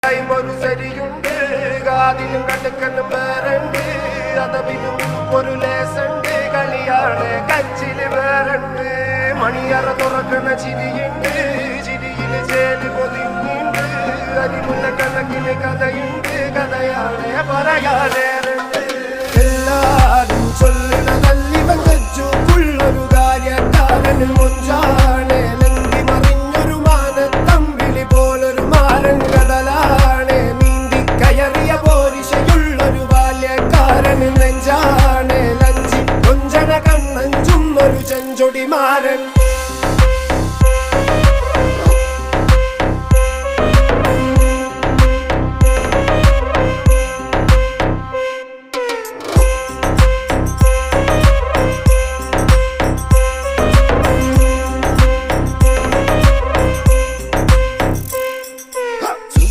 ഒരു സരിയുണ്ട് കാതിലും കടുക്കനും വേറുണ്ട് അതവിനും ഒരു ലേസുണ്ട് കളിയാണ് കച്ചില് വേറുണ്ട് മണിയറ തുറക്കുന്ന ചിരിയുണ്ട് ചിരിയില് ചേല് പൊതിഞ്ഞുണ്ട് അതിമുള്ള കണക്കിന് കഥയുണ്ട് കഥയാണ് പറയാനേറുണ്ട് എല്ലാരും ചൊല്ലണ തല്ലിവൻ വെച്ചു ഉള്ളൊരു കാര്യക്കാരന് മുഞ്ചാണ്